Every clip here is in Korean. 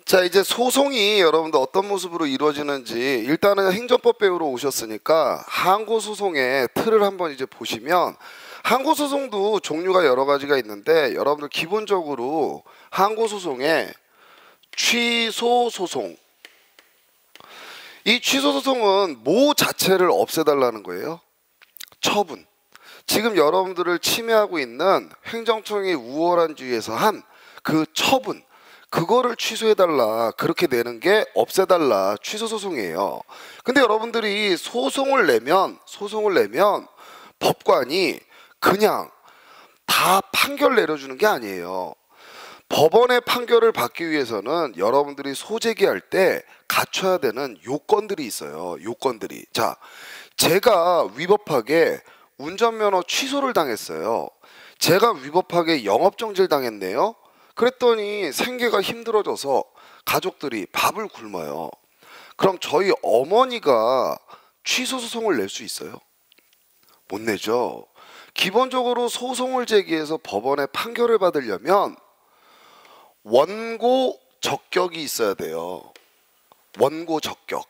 자, 이제 소송이 여러분들 어떤 모습으로 이루어지는지 일단은 행정법 배우러 오셨으니까 항고소송의 틀을 한번 이제 보시면, 항고소송도 종류가 여러 가지가 있는데 여러분들 기본적으로 항고소송에 취소소송, 이 취소소송은 뭐 자체를 없애달라는 거예요. 처분. 지금 여러분들을 침해하고 있는 행정청의 우월한 주의에서 한 그 처분, 그거를 취소해달라, 그렇게 내는 게 없애달라, 취소소송이에요. 근데 여러분들이 소송을 내면 법관이 그냥 다 판결 내려주는 게 아니에요. 법원의 판결을 받기 위해서는 여러분들이 소재기할 때 갖춰야 되는 요건들이 있어요. 요건들이. 자, 제가 위법하게 운전면허 취소를 당했어요. 제가 위법하게 영업정지를 당했네요. 그랬더니 생계가 힘들어져서 가족들이 밥을 굶어요. 그럼 저희 어머니가 취소소송을 낼 수 있어요? 못 내죠. 기본적으로 소송을 제기해서 법원에 판결을 받으려면 원고 적격이 있어야 돼요. 원고 적격.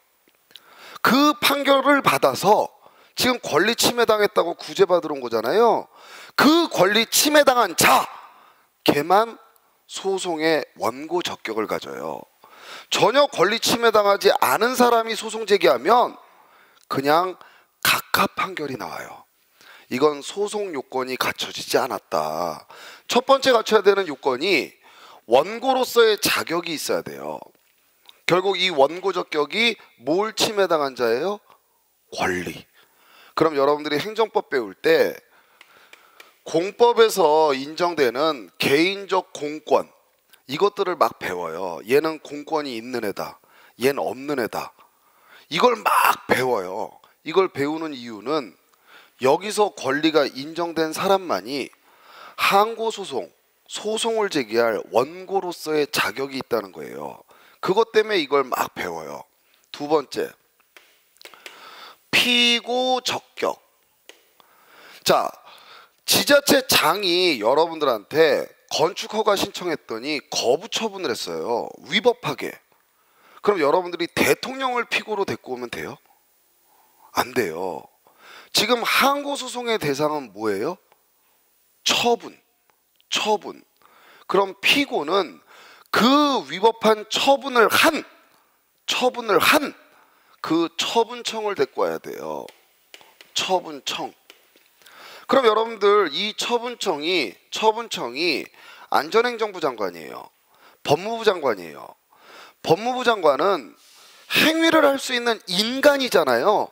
그 판결을 받아서 지금 권리 침해당했다고 구제받으러 온 거잖아요. 그 권리 침해당한 자, 걔만 소송의 원고 적격을 가져요. 전혀 권리 침해당하지 않은 사람이 소송 제기하면 그냥 각하 판결이 나와요. 이건 소송 요건이 갖춰지지 않았다. 첫 번째 갖춰야 되는 요건이 원고로서의 자격이 있어야 돼요. 결국 이 원고 적격이 뭘 침해당한 자예요? 권리. 그럼 여러분들이 행정법 배울 때 공법에서 인정되는 개인적 공권, 이것들을 막 배워요. 얘는 공권이 있는 애다, 얘는 없는 애다, 이걸 막 배워요. 이걸 배우는 이유는 여기서 권리가 인정된 사람만이 항고소송, 소송을 제기할 원고로서의 자격이 있다는 거예요. 그것 때문에 이걸 막 배워요. 두 번째, 피고 적격. 자, 지자체장이 여러분들한테 건축허가 신청했더니 거부 처분을 했어요. 위법하게. 그럼 여러분들이 대통령을 피고로 데리고 오면 돼요? 안 돼요. 지금 항고소송의 대상은 뭐예요? 처분. 그럼 피고는 그 위법한 처분을 한 그 처분청을 데리고 와야 돼요. 처분청. 그럼 여러분들 이 처분청이 안전행정부 장관이에요. 법무부 장관이에요. 법무부 장관은 행위를 할 수 있는 인간이잖아요.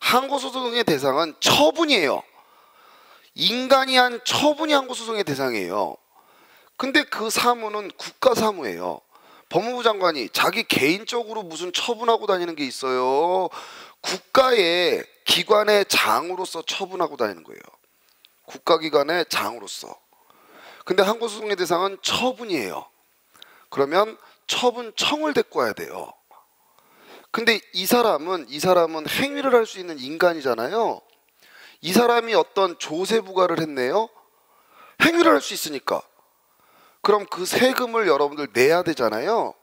항고소송의 대상은 처분이에요. 인간이 한 처분이 항고소송의 대상이에요. 근데 그 사무는 국가 사무예요. 법무부 장관이 자기 개인적으로 무슨 처분하고 다니는 게 있어요? 국가의 기관의 장으로서 처분하고 다니는 거예요. 국가기관의 장으로서. 근데 항고소송의 대상은 처분이에요. 그러면 처분청을 데리고 와야 돼요. 근데 이 사람은 행위를 할 수 있는 인간이잖아요. 이 사람이 어떤 조세 부과를 했네요. 행위를 할 수 있으니까. 그럼 그 세금을 여러분들 내야 되잖아요.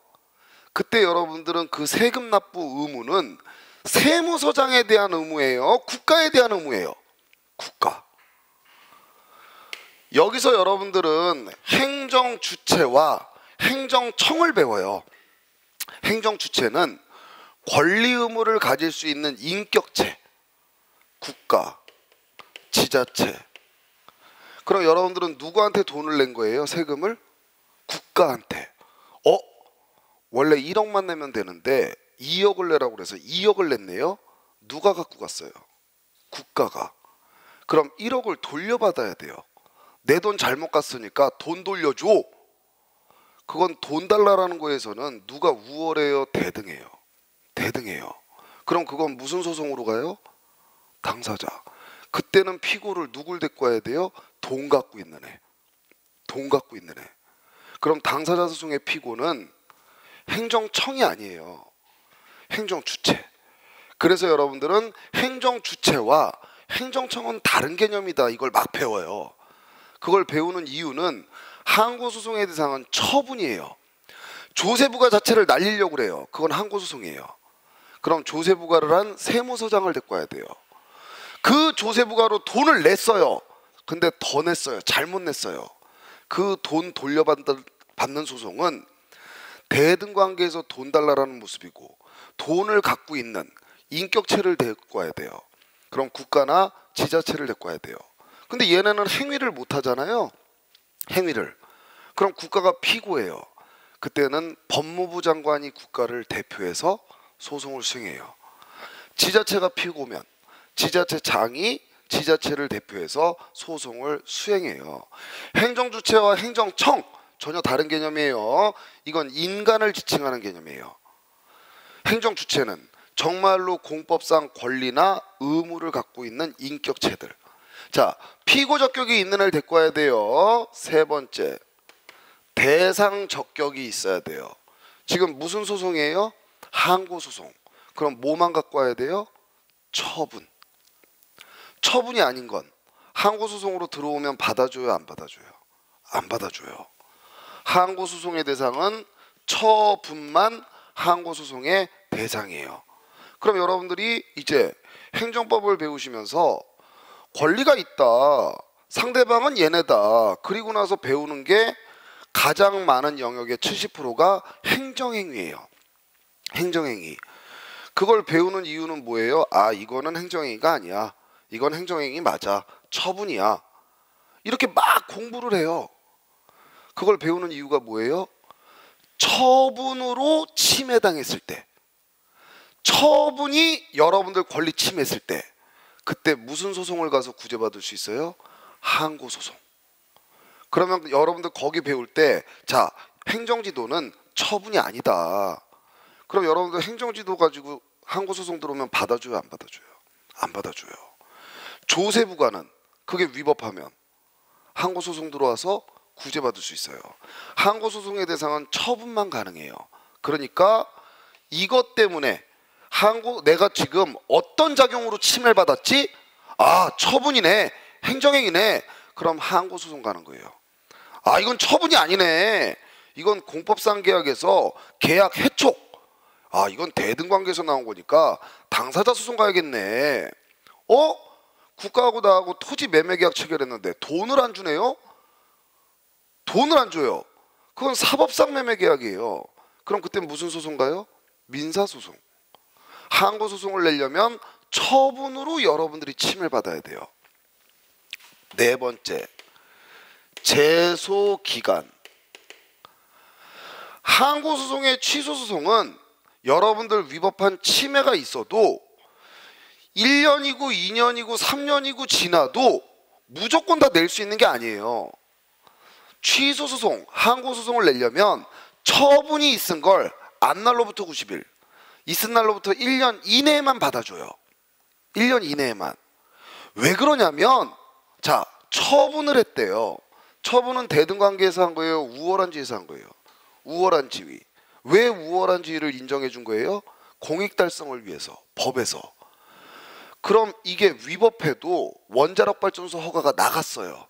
그때 여러분들은 그 세금 납부 의무는 세무서장에 대한 의무예요? 국가에 대한 의무예요? 국가. 여기서 여러분들은 행정주체와 행정청을 배워요. 행정주체는 권리 의무를 가질 수 있는 인격체, 국가, 지자체. 그럼 여러분들은 누구한테 돈을 낸 거예요? 세금을? 국가한테. 원래 1억만 내면 되는데 2억을 내라고 그래서 2억을 냈네요. 누가 갖고 갔어요? 국가가. 그럼 1억을 돌려받아야 돼요. 내 돈 잘못 갔으니까 돈 돌려줘. 그건 돈 달라라는 거에서는 누가 우월해요? 대등해요. 그럼 그건 무슨 소송으로 가요? 당사자. 그때는 피고를 누굴 데리고 와야 돼요? 돈 갖고 있는 애. 그럼 당사자 소송의 피고는 행정청이 아니에요. 행정주체. 그래서 여러분들은 행정주체와 행정청은 다른 개념이다. 이걸 막 배워요. 그걸 배우는 이유는 항고소송의 대상은 처분이에요. 조세부가 자체를 날리려고 그래요. 그건 항고소송이에요. 그럼 조세부가를 한 세무서장을 데리고 와야 돼요. 그 조세부가로 돈을 냈어요. 근데 더 냈어요. 잘못 냈어요. 그 돈 돌려받는 소송은 대등관계에서 돈 달라라는 모습이고, 돈을 갖고 있는 인격체를 데리고 와야 돼요. 그럼 국가나 지자체를 데리고 와야 돼요. 근데 얘네는 행위를 못 하잖아요. 행위를. 그럼 국가가 피고예요. 그때는 법무부 장관이 국가를 대표해서 소송을 수행해요. 지자체가 피고면 지자체장이 지자체를 대표해서 소송을 수행해요. 행정주체와 행정청 전혀 다른 개념이에요. 이건 인간을 지칭하는 개념이에요. 행정주체는 정말로 공법상 권리나 의무를 갖고 있는 인격체들. 자, 피고 적격이 있는 애를 데리고 와야 돼요. 세 번째, 대상 적격이 있어야 돼요. 지금 무슨 소송이에요? 항고소송. 그럼 뭐만 갖고 와야 돼요? 처분. 처분이 아닌 건 항고소송으로 들어오면 받아줘요, 안 받아줘요? 안 받아줘요. 항고소송의 대상은 처분만 항고소송의 대상이에요. 그럼 여러분들이 이제 행정법을 배우시면서 권리가 있다, 상대방은 얘네다, 그리고 나서 배우는 게 가장 많은 영역의 70%가 행정행위예요. 행정행위. 그걸 배우는 이유는 뭐예요? 아, 이거는 행정행위가 아니야, 이건 행정행위 맞아, 처분이야, 이렇게 막 공부를 해요. 그걸 배우는 이유가 뭐예요? 처분으로 침해당했을 때, 처분이 여러분들 권리 침해했을 때, 그때 무슨 소송을 가서 구제받을 수 있어요? 항고소송. 그러면 여러분들 거기 배울 때, 자, 행정지도는 처분이 아니다. 그럼 여러분들 행정지도 가지고 항고소송 들어오면 받아줘요, 안 받아줘요? 안 받아줘요. 조세부가는 그게 위법하면 항고소송 들어와서 구제받을 수 있어요. 항고소송의 대상은 처분만 가능해요. 그러니까 이것 때문에 내가 지금 어떤 작용으로 침해를 받았지? 아, 처분이네, 행정행위네. 그럼 항고소송 가는 거예요. 아, 이건 처분이 아니네, 이건 공법상 계약에서 계약 해촉, 아, 이건 대등관계에서 나온 거니까 당사자 소송 가야겠네. 국가하고 나하고 토지 매매 계약 체결했는데 돈을 안 주네요? 돈을 안 줘요. 그건 사법상 매매 계약이에요. 그럼 그때 무슨 소송 가요? 민사소송. 항고소송을 내려면 처분으로 여러분들이 침해를 받아야 돼요. 네 번째, 제소기간. 항고소송의 취소소송은 여러분들 위법한 침해가 있어도 1년이고 2년이고 3년이고 지나도 무조건 다 낼 수 있는 게 아니에요. 취소소송, 항고소송을 내려면 처분이 있은 걸 안날로부터 90일, 있은 날로부터 1년 이내에만 받아줘요. 1년 이내에만. 왜 그러냐면, 자, 처분을 했대요. 처분은 대등관계에서 한 거예요, 우월한 지위에서 한 거예요? 우월한 지위. 왜 우월한 지위를 인정해 준 거예요? 공익 달성을 위해서, 법에서. 그럼 이게 위법해도 원자력 발전소 허가가 나갔어요.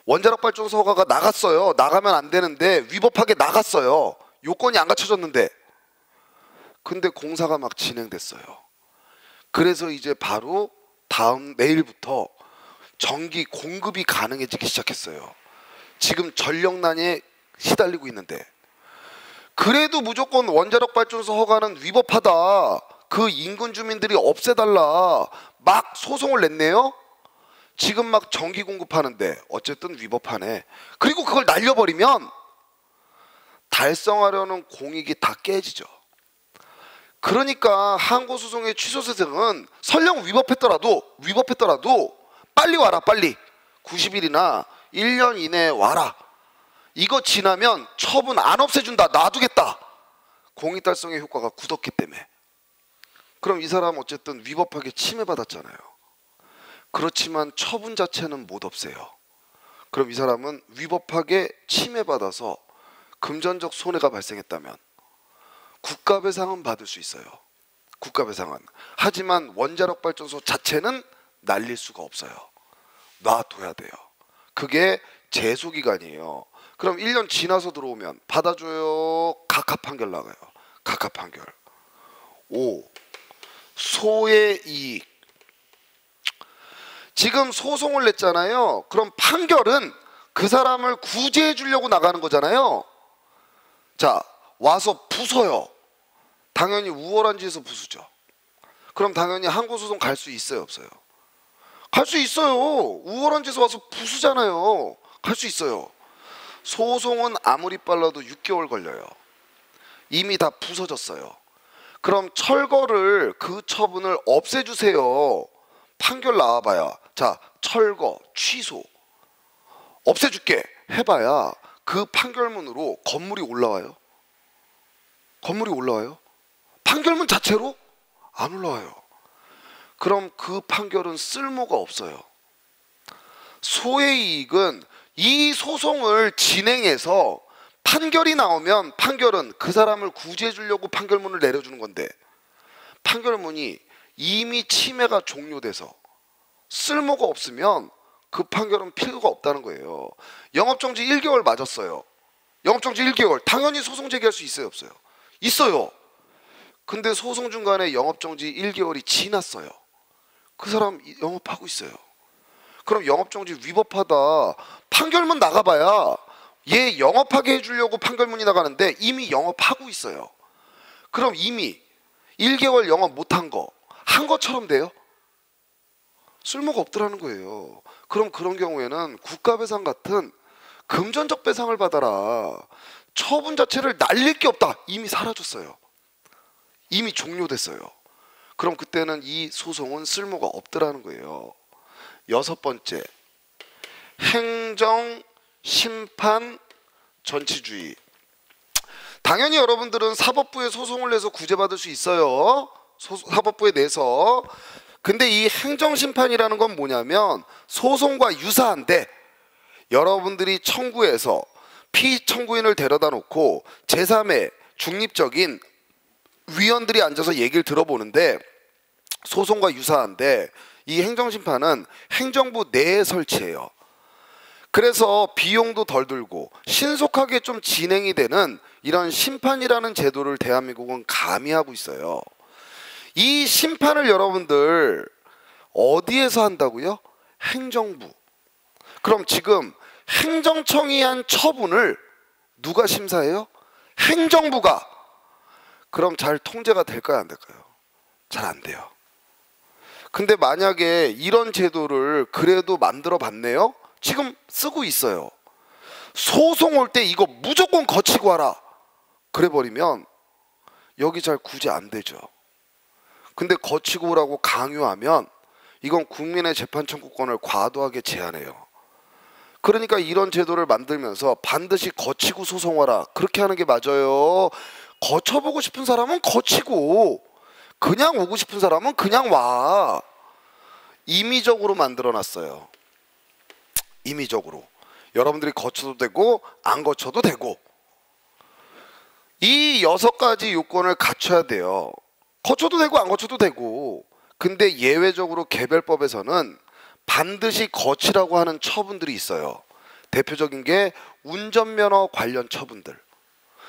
원자력 발전소 허가가 나갔어요. 나가면 안 되는데 위법하게 나갔어요. 요건이 안 갖춰졌는데. 근데 공사가 막 진행됐어요. 그래서 이제 바로 내일부터 전기 공급이 가능해지기 시작했어요. 지금 전력난에 시달리고 있는데, 그래도 무조건 원자력 발전소 허가는 위법하다, 그 인근 주민들이 없애달라, 막 소송을 냈네요. 지금 막 전기 공급하는데 어쨌든 위법하네. 그리고 그걸 날려버리면 달성하려는 공익이 다 깨지죠. 그러니까 항고소송의 취소소송은 설령 위법했더라도 빨리 와라, 빨리 90일이나 1년 이내에 와라. 이거 지나면 처분 안 없애준다, 놔두겠다. 공익 달성의 효과가 굳었기 때문에. 그럼 이 사람 어쨌든 위법하게 침해받았잖아요. 그렇지만 처분 자체는 못 없애요. 그럼 이 사람은 위법하게 침해받아서 금전적 손해가 발생했다면 국가배상은 받을 수 있어요. 국가배상은. 하지만 원자력 발전소 자체는 날릴 수가 없어요. 놔둬야 돼요. 그게 제소기간이에요. 그럼 1년 지나서 들어오면 받아줘요, 각하 판결 나가요. 각하 판결. 5. 소의 이익. 지금 소송을 냈잖아요. 그럼 판결은 그 사람을 구제해 주려고 나가는 거잖아요. 자, 와서 부숴요. 당연히 우월한 지에서 부수죠. 그럼 당연히 항고소송 갈 수 있어요, 없어요? 갈 수 있어요. 우월한 지에서 와서 부수잖아요. 갈 수 있어요. 소송은 아무리 빨라도 6개월 걸려요. 이미 다 부서졌어요. 그럼 철거를, 그 처분을 없애주세요. 판결 나와봐야, 자, 철거, 취소, 없애줄게 해봐야 그 판결문으로 건물이 올라와요? 건물이 올라와요? 판결문 자체로 안 올라와요. 그럼 그 판결은 쓸모가 없어요. 소의 이익은 이 소송을 진행해서 판결이 나오면 판결은 그 사람을 구제해 주려고 판결문을 내려주는 건데, 판결문이 이미 침해가 종료돼서 쓸모가 없으면 그 판결은 필요가 없다는 거예요. 영업정지 1개월 맞았어요. 영업정지 1개월. 당연히 소송 제기할 수 있어요, 없어요? 있어요. 근데 소송 중간에 영업정지 1개월이 지났어요. 그 사람 영업하고 있어요. 그럼 영업정지 위법하다. 판결문 나가봐야 얘 영업하게 해주려고 판결문이 나가는데 이미 영업하고 있어요. 그럼 이미 1개월 영업 못한 거, 한 것처럼 돼요? 쓸모가 없더라는 거예요. 그럼 그런 경우에는 국가배상 같은 금전적 배상을 받아라. 처분 자체를 날릴 게 없다. 이미 사라졌어요. 이미 종료됐어요. 그럼 그때는 이 소송은 쓸모가 없더라는 거예요. 6번째, 행정, 심판, 전치주의. 당연히 여러분들은 사법부에 소송을 내서 구제받을 수 있어요. 사법부에 내서. 근데 이 행정심판이라는 건 뭐냐면 소송과 유사한데, 여러분들이 청구해서 피청구인을 데려다 놓고 제3의 중립적인 위원들이 앉아서 얘기를 들어보는데, 소송과 유사한데 이 행정심판은 행정부 내에 설치해요. 그래서 비용도 덜 들고 신속하게 좀 진행이 되는 이런 심판이라는 제도를 대한민국은 가미하고 있어요. 이 심판을 여러분들 어디에서 한다고요? 행정부. 그럼 지금 행정청이 한 처분을 누가 심사해요? 행정부가. 그럼 잘 통제가 될까요, 안 될까요? 잘 안 돼요. 근데 만약에 이런 제도를 그래도 만들어 봤네요? 지금 쓰고 있어요. 소송 올 때 이거 무조건 거치고 하라. 그래 버리면 여기 잘 구제 안 되죠. 근데 거치고 오라고 강요하면 이건 국민의 재판 청구권을 과도하게 제한해요. 그러니까 이런 제도를 만들면서 반드시 거치고 소송하라. 그렇게 하는 게 맞아요. 거쳐보고 싶은 사람은 거치고, 그냥 오고 싶은 사람은 그냥 와. 임의적으로 만들어놨어요. 임의적으로. 여러분들이 거쳐도 되고 안 거쳐도 되고. 이 6가지 요건을 갖춰야 돼요. 거쳐도 되고 안 거쳐도 되고. 근데 예외적으로 개별법에서는 반드시 거치라고 하는 처분들이 있어요. 대표적인 게 운전면허 관련 처분들.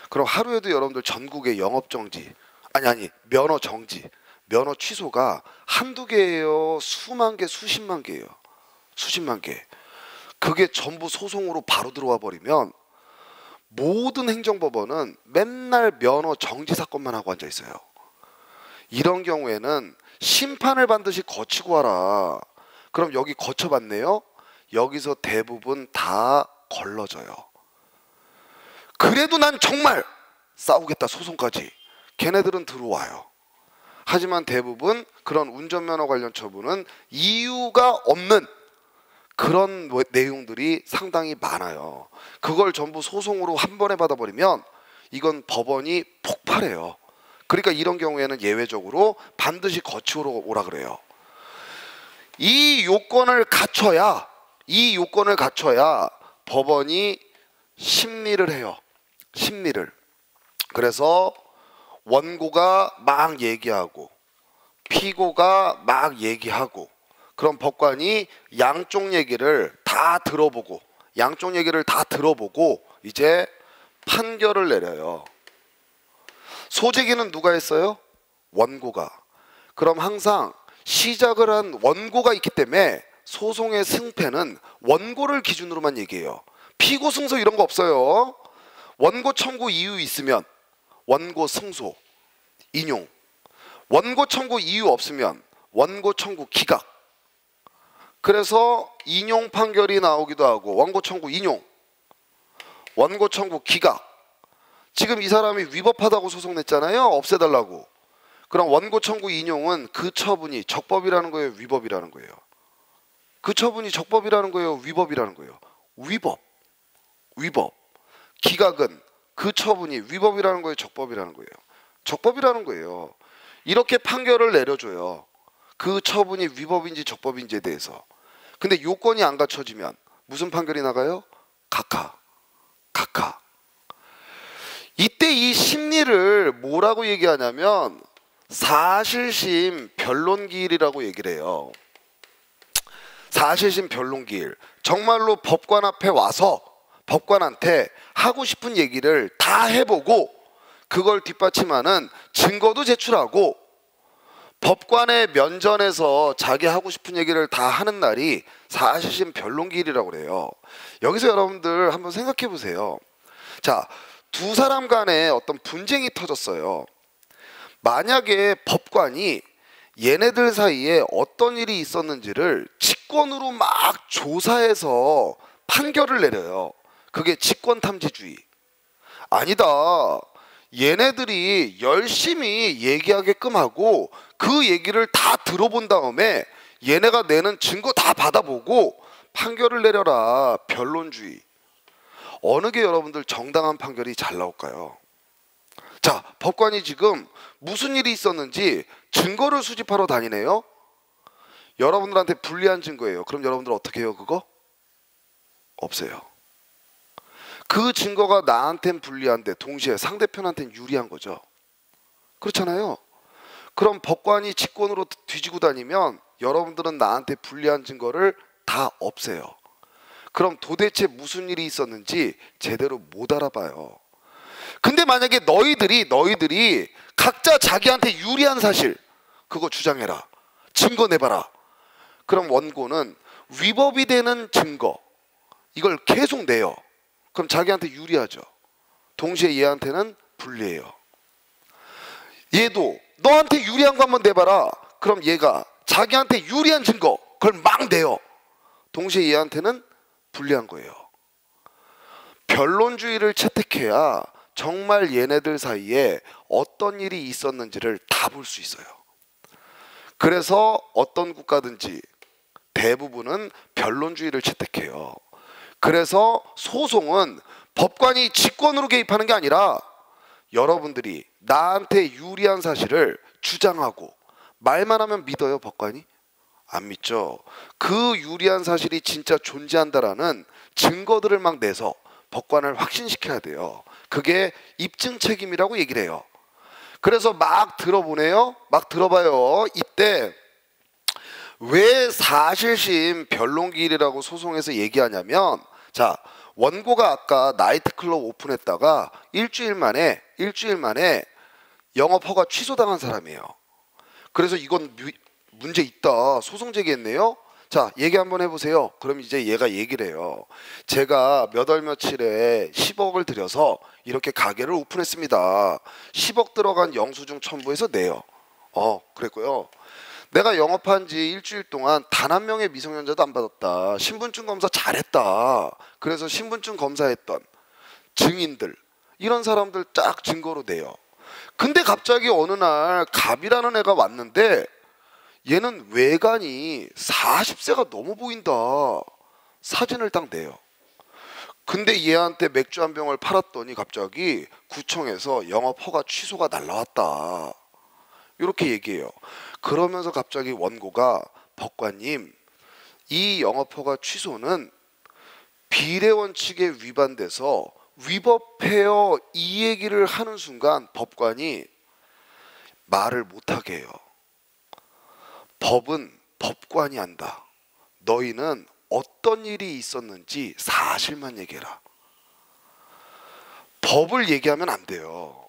그럼 하루에도 여러분들 전국의 영업정지, 아니 면허 정지, 면허 취소가 한두 개예요? 수만 개, 수십만 개예요. 수십만 개. 그게 전부 소송으로 바로 들어와 버리면 모든 행정법원은 맨날 면허 정지 사건만 하고 앉아 있어요. 이런 경우에는 심판을 반드시 거치고 하라. 그럼 여기 거쳐봤네요? 여기서 대부분 다 걸러져요. 그래도 난 정말 싸우겠다, 소송까지. 걔네들은 들어와요. 하지만 대부분 그런 운전면허 관련 처분은 이유가 없는 그런 내용들이 상당히 많아요. 그걸 전부 소송으로 한 번에 받아버리면 이건 법원이 폭발해요. 그러니까 이런 경우에는 예외적으로 반드시 거치고 오라 그래요. 이 요건을 갖춰야 법원이 심리를 해요. 심리를. 그래서 원고가 막 얘기하고 피고가 막 얘기하고, 그럼 법관이 양쪽 얘기를 다 들어보고 이제 판결을 내려요. 소재기는 누가 했어요? 원고가. 그럼 항상 시작을 한 원고가 있기 때문에 소송의 승패는 원고를 기준으로만 얘기해요. 피고 승소 이런 거 없어요. 원고 청구 이유 있으면 원고 승소, 인용. 원고 청구 이유 없으면 원고 청구 기각. 그래서 인용 판결이 나오기도 하고 원고 청구 인용, 원고 청구 기각. 지금 이 사람이 위법하다고 소송 냈잖아요. 없애달라고. 그럼 원고 청구 인용은 그 처분이 적법이라는 거예요, 위법이라는 거예요? 그 처분이 적법이라는 거예요, 위법이라는 거예요? 위법. 위법. 기각은 그 처분이 위법이라는 거예요, 적법이라는 거예요? 적법이라는 거예요. 이렇게 판결을 내려줘요. 그 처분이 위법인지 적법인지에 대해서. 근데 요건이 안 갖춰지면 무슨 판결이 나가요? 각하. 각하. 이때 이 심리를 뭐라고 얘기하냐면 사실심 변론기일이라고 얘기를 해요. 사실심 변론기일. 정말로 법관 앞에 와서 법관한테 하고 싶은 얘기를 다 해보고 그걸 뒷받침하는 증거도 제출하고 법관의 면전에서 자기 하고 싶은 얘기를 다 하는 날이 사실심 변론기일이라고 그래요. 여기서 여러분들 한번 생각해 보세요. 자, 두 사람 간에 어떤 분쟁이 터졌어요. 만약에 법관이 얘네들 사이에 어떤 일이 있었는지를 직권으로 막 조사해서 판결을 내려요. 그게 직권탐지주의. 아니다. 얘네들이 열심히 얘기하게끔 하고 그 얘기를 다 들어본 다음에 얘네가 내는 증거 다 받아보고 판결을 내려라. 변론주의. 어느 게 여러분들 정당한 판결이 잘 나올까요? 자, 법관이 지금 무슨 일이 있었는지 증거를 수집하러 다니네요. 여러분들한테 불리한 증거예요. 그럼 여러분들 어떻게 해요? 그거? 없애요. 그 증거가 나한텐 불리한데 동시에 상대편한테는 유리한 거죠. 그렇잖아요. 그럼 법관이 직권으로 뒤지고 다니면 여러분들은 나한테 불리한 증거를 다 없애요. 그럼 도대체 무슨 일이 있었는지 제대로 못 알아봐요. 근데 만약에 너희들이 각자 자기한테 유리한 사실 그거 주장해라. 증거 내봐라. 그럼 원고는 위법이 되는 증거 이걸 계속 내요. 그럼 자기한테 유리하죠. 동시에 얘한테는 불리해요. 얘도 너한테 유리한 거 한번 내봐라. 그럼 얘가 자기한테 유리한 증거 그걸 막 내요. 동시에 얘한테는 불리한 거예요. 변론주의를 채택해야 정말 얘네들 사이에 어떤 일이 있었는지를 다 볼 수 있어요. 그래서 어떤 국가든지 대부분은 변론주의를 채택해요. 그래서 소송은 법관이 직권으로 개입하는 게 아니라 여러분들이 나한테 유리한 사실을 주장하고 말만 하면 믿어요, 법관이? 안 믿죠. 그 유리한 사실이 진짜 존재한다라는 증거들을 막 내서 법관을 확신시켜야 돼요. 그게 입증 책임이라고 얘기를 해요. 그래서 막 들어보네요. 막 들어봐요. 이때 왜 사실심 변론기일이라고 소송에서 얘기하냐면, 자, 원고가 아까 나이트클럽 오픈했다가 일주일 만에 영업 허가 취소당한 사람이에요. 그래서 이건 문제 있다. 소송 제기했네요. 자, 얘기 한번 해보세요. 그럼 이제 얘가 얘기를 해요. 제가 몇 월 며칠에 10억을 들여서 이렇게 가게를 오픈했습니다. 10억 들어간 영수증 첨부해서 내요. 그랬고요. 내가 영업한 지 일주일 동안 단 한 명의 미성년자도 안 받았다. 신분증 검사 잘했다. 그래서 신분증 검사했던 증인들 이런 사람들 쫙 증거로 내요. 근데 갑자기 어느 날 갑이라는 애가 왔는데 얘는 외관이 40세가 넘어 보인다. 사진을 딱 내요. 근데 얘한테 맥주 한 병을 팔았더니 갑자기 구청에서 영업 허가 취소가 날라왔다. 이렇게 얘기해요. 그러면서 갑자기 원고가 법관님, 이 영업 허가 취소는 비례 원칙에 위반돼서 위법해요. 이 얘기를 하는 순간 법관이 말을 못하게 해요. 법은 법관이 한다. 너희는 어떤 일이 있었는지 사실만 얘기해라. 법을 얘기하면 안 돼요.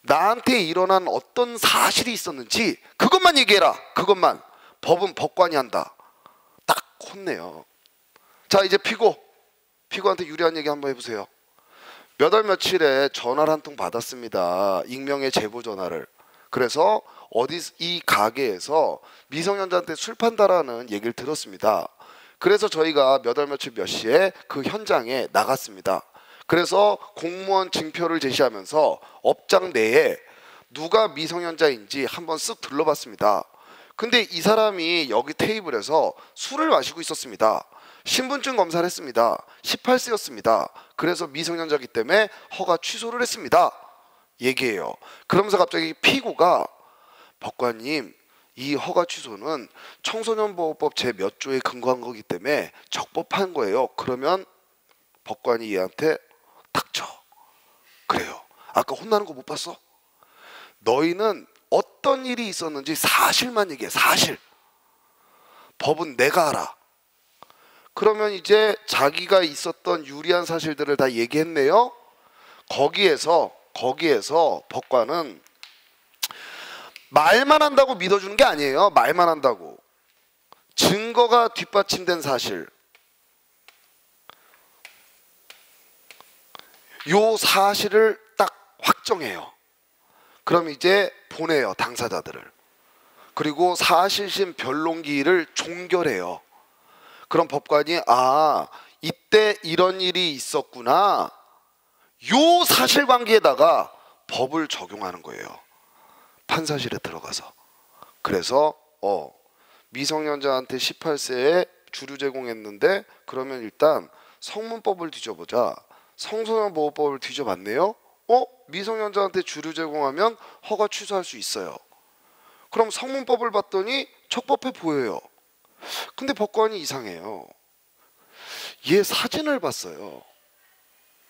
나한테 일어난 어떤 사실이 있었는지 그것만 얘기해라. 그것만. 법은 법관이 한다. 딱 혼내요. 자, 이제 피고한테 유리한 얘기 한번 해보세요. 몇 월 며칠에 전화를 한 통 받았습니다. 익명의 제보 전화를. 그래서 이 가게에서 미성년자한테 술 판다라는 얘기를 들었습니다. 그래서 저희가 몇 월 며칠 몇 시에 그 현장에 나갔습니다. 그래서 공무원 증표를 제시하면서 업장 내에 누가 미성년자인지 한번 쓱 둘러봤습니다. 근데 이 사람이 여기 테이블에서 술을 마시고 있었습니다. 신분증 검사를 했습니다. 18세였습니다. 그래서 미성년자이기 때문에 허가 취소를 했습니다. 얘기해요. 그러면서 갑자기 피고가 법관님, 이 허가 취소는 청소년보호법 제 몇 조에 근거한 거기 때문에 적법한 거예요. 그러면 법관이 얘한테 닥쳐. 그래요. 아까 혼나는 거 못 봤어? 너희는 어떤 일이 있었는지 사실만 얘기해. 사실. 법은 내가 알아. 그러면 이제 자기가 있었던 유리한 사실들을 다 얘기했네요. 거기에서 법관은 말만 한다고 믿어주는 게 아니에요. 말만 한다고. 증거가 뒷받침된 사실. 요 사실을 딱 확정해요. 그럼 이제 보내요. 당사자들을. 그리고 사실심 변론기일을 종결해요. 그럼 법관이 이때 이런 일이 있었구나. 요 사실관계에다가 법을 적용하는 거예요. 판사실에 들어가서. 그래서 미성년자한테 18세에 주류 제공했는데 그러면 일단 성문법을 뒤져보자. 청소년보호법을 뒤져봤네요. 미성년자한테 주류 제공하면 허가 취소할 수 있어요. 그럼 성문법을 봤더니 적법해 보여요. 근데 법관이 이상해요. 얘 사진을 봤어요.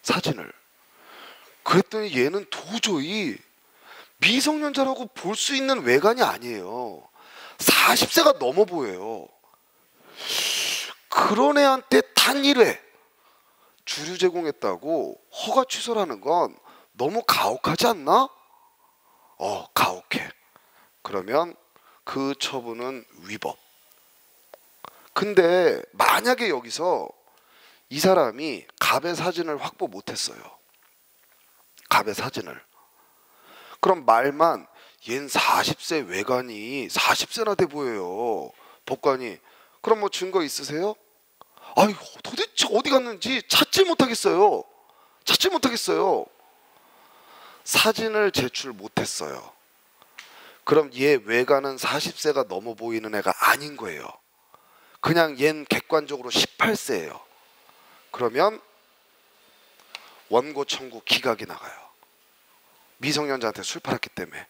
사진을. 그랬더니 얘는 도저히 미성년자라고 볼 수 있는 외관이 아니에요. 40세가 넘어 보여요. 그런 애한테 단 1회 주류 제공했다고 허가 취소라는 건 너무 가혹하지 않나? 가혹해. 그러면 그 처분은 위법. 근데 만약에 여기서 이 사람이 갑의 사진을 확보 못했어요. 갑의 사진을. 그럼 말만 얜 40세 외관이 40세나 돼 보여요. 법관이 그럼 뭐 증거 있으세요? 아유 도대체 어디 갔는지 찾지 못하겠어요. 사진을 제출 못했어요. 그럼 얘 외관은 40세가 넘어 보이는 애가 아닌 거예요. 그냥 얜 객관적으로 18세예요. 그러면 원고 청구 기각이 나가요. 미성년자한테 술 팔았기 때문에.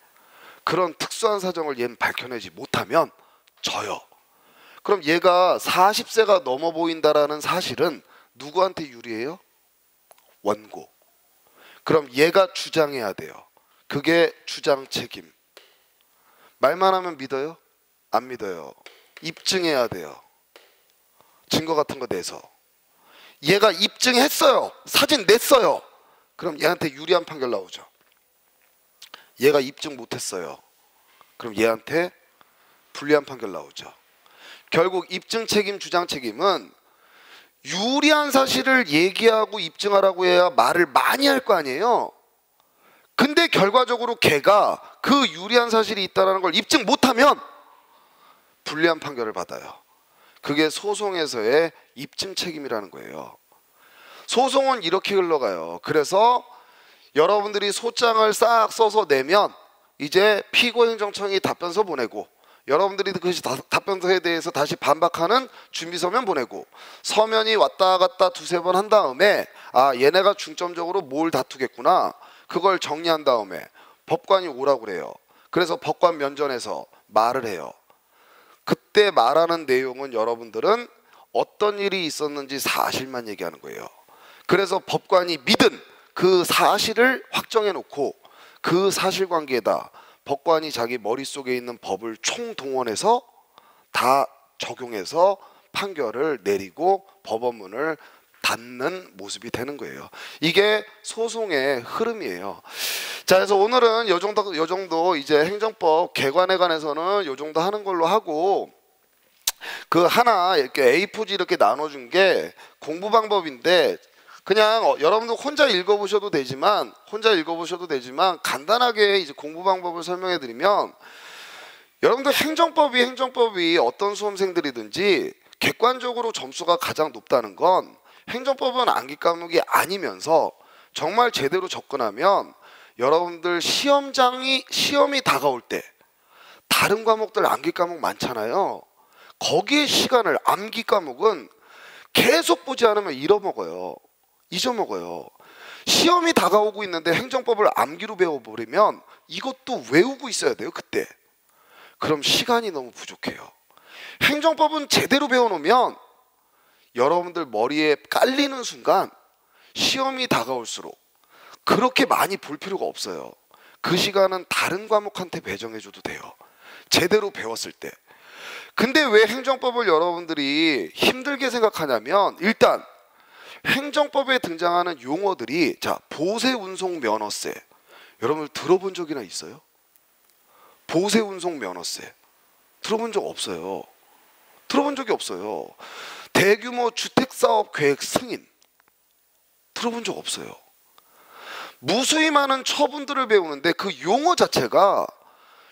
그런 특수한 사정을 얘는 밝혀내지 못하면 져요. 그럼 얘가 40세가 넘어 보인다라는 사실은 누구한테 유리해요? 원고. 그럼 얘가 주장해야 돼요. 그게 주장 책임. 말만 하면 믿어요? 안 믿어요. 입증해야 돼요. 증거 같은 거 내서. 얘가 입증했어요. 사진 냈어요. 그럼 얘한테 유리한 판결 나오죠. 얘가 입증 못했어요. 그럼 얘한테 불리한 판결 나오죠. 결국 입증 책임, 주장 책임은 유리한 사실을 얘기하고 입증하라고 해야 말을 많이 할 거 아니에요. 근데 결과적으로 걔가 그 유리한 사실이 있다는 걸 입증 못하면 불리한 판결을 받아요. 그게 소송에서의 입증 책임이라는 거예요. 소송은 이렇게 흘러가요. 그래서 여러분들이 소장을 싹 써서 내면 이제 피고행정청이 답변서 보내고 여러분들이 그 답변서에 대해서 다시 반박하는 준비서면 보내고 서면이 왔다 갔다 두세 번 한 다음에 얘네가 중점적으로 뭘 다투겠구나. 그걸 정리한 다음에 법관이 오라고 그래요. 그래서 법관 면전에서 말을 해요. 그때 말하는 내용은 여러분들은 어떤 일이 있었는지 사실만 얘기하는 거예요. 그래서 법관이 믿은 그 사실을 확정해 놓고 그 사실관계에다 법관이 자기 머릿속에 있는 법을 총동원해서 다 적용해서 판결을 내리고 법원문을 닿는 모습이 되는 거예요. 이게 소송의 흐름이에요. 자, 그래서 오늘은 요 정도 이제 행정법 개관에 관해서는 요 정도 하는 걸로 하고, 그 하나 이렇게 A4지 이렇게 나눠준 게 공부 방법인데, 그냥 여러분들 혼자 읽어보셔도 되지만 간단하게 이제 공부 방법을 설명해 드리면, 여러분들 행정법이 어떤 수험생들이든지 객관적으로 점수가 가장 높다는 건, 행정법은 암기 과목이 아니면서 정말 제대로 접근하면 여러분들 시험이 다가올 때 다른 과목들 암기 과목 많잖아요. 거기에 시간을, 암기 과목은 계속 보지 않으면 잊어먹어요. 시험이 다가오고 있는데 행정법을 암기로 배워버리면 이것도 외우고 있어야 돼요, 그때. 그럼 시간이 너무 부족해요. 행정법은 제대로 배워놓으면 여러분들 머리에 깔리는 순간 시험이 다가올수록 그렇게 많이 볼 필요가 없어요. 그 시간은 다른 과목한테 배정해줘도 돼요, 제대로 배웠을 때. 근데 왜 행정법을 여러분들이 힘들게 생각하냐면, 일단 행정법에 등장하는 용어들이, 자, 보세운송면허세, 여러분 들어본 적이나 있어요? 보세운송면허세 들어본 적 없어요. 들어본 적이 없어요. 대규모 주택사업 계획 승인 들어본 적 없어요. 무수히 많은 처분들을 배우는데 그 용어 자체가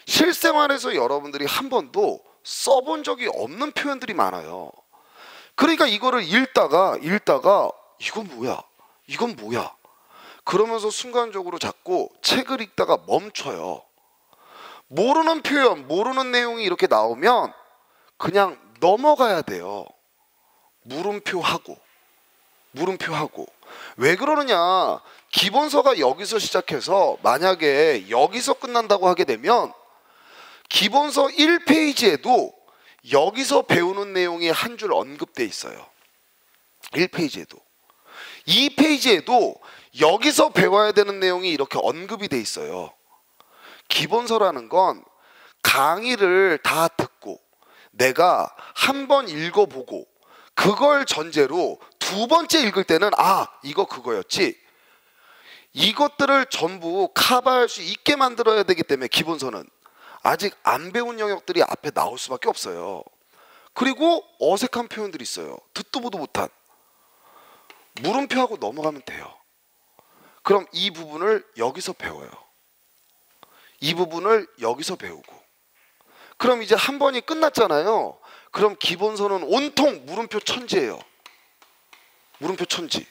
실생활에서 여러분들이 한 번도 써본 적이 없는 표현들이 많아요. 그러니까 이거를 읽다가 이건 뭐야 그러면서 순간적으로 자꾸 책을 읽다가 멈춰요. 모르는 표현, 모르는 내용이 이렇게 나오면 그냥 넘어가야 돼요. 물음표하고. 왜 그러느냐, 기본서가 여기서 시작해서 만약에 여기서 끝난다고 하게 되면 기본서 1페이지에도 여기서 배우는 내용이 한 줄 언급돼 있어요. 1페이지에도. 2페이지에도 여기서 배워야 되는 내용이 이렇게 언급이 돼 있어요. 기본서라는 건 강의를 다 듣고 내가 한 번 읽어보고 그걸 전제로 두 번째 읽을 때는 이거 그거였지, 이것들을 전부 커버할 수 있게 만들어야 되기 때문에 기본서는 아직 안 배운 영역들이 앞에 나올 수밖에 없어요. 그리고 어색한 표현들이 있어요. 듣도 보도 못한. 물음표하고 넘어가면 돼요. 그럼 이 부분을 여기서 배워요. 이 부분을 여기서 배우고, 그럼 이제 한 번이 끝났잖아요. 그럼 기본서는 온통 물음표 천지예요. 물음표 천지.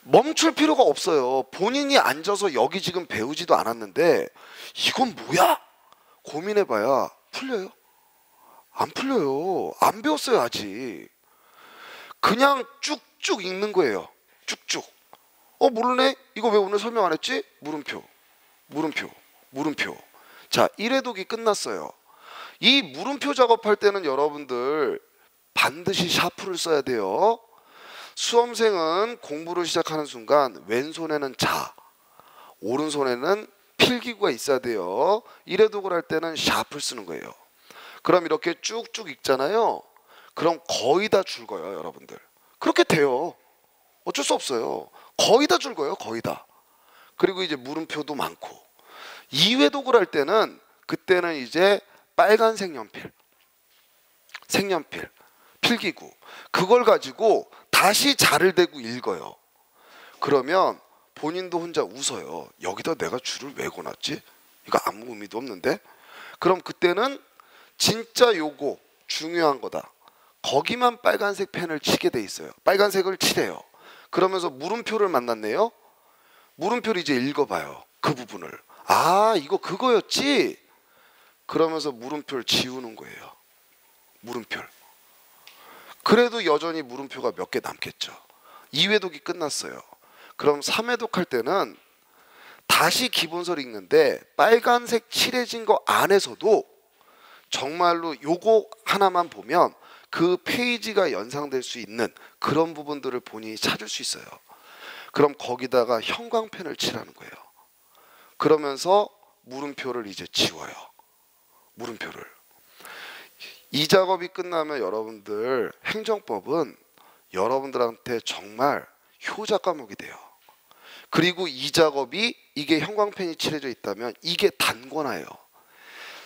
멈출 필요가 없어요. 본인이 앉아서 여기 지금 배우지도 않았는데 이건 뭐야? 고민해봐야 풀려요? 안 풀려요. 안 배웠어요 아직. 그냥 쭉쭉 읽는 거예요. 쭉쭉. 모르네? 이거 왜 오늘 설명 안 했지? 물음표. 자, 1회독이 끝났어요. 이 물음표 작업할 때는 여러분들 반드시 샤프를 써야 돼요. 수험생은 공부를 시작하는 순간 왼손에는 자, 오른손에는 필기구가 있어야 돼요. 1회독을 할 때는 샤프를 쓰는 거예요. 그럼 이렇게 쭉쭉 읽잖아요. 그럼 거의 다 줄거예요, 여러분들. 그렇게 돼요. 어쩔 수 없어요. 거의 다 줄거예요, 거의 다. 그리고 이제 물음표도 많고. 2회독을 할 때는 그때는 이제 빨간색 색연필, 필기구, 그걸 가지고 다시 자를 대고 읽어요. 그러면 본인도 혼자 웃어요. 여기다 내가 줄을 왜 고놨지? 이거 아무 의미도 없는데? 그럼 그때는 진짜 요거 중요한 거다. 거기만 빨간색 펜을 치게 돼 있어요. 빨간색을 칠해요. 그러면서 물음표를 만났네요. 물음표를 이제 읽어봐요. 그 부분을. 이거 그거였지? 그러면서 물음표를 지우는 거예요. 물음표를. 그래도 여전히 물음표가 몇 개 남겠죠. 2회독이 끝났어요. 그럼 3회독 할 때는 다시 기본서를 읽는데 빨간색 칠해진 거 안에서도 정말로 요거 하나만 보면 그 페이지가 연상될 수 있는 그런 부분들을 본인이 찾을 수 있어요. 그럼 거기다가 형광펜을 칠하는 거예요. 그러면서 물음표를 이제 지워요. 물음표를. 이 작업이 끝나면 여러분들 행정법은 여러분들한테 정말 효자 과목이 돼요. 그리고 이 작업이 이게 형광펜이 칠해져 있다면 이게 단권화예요.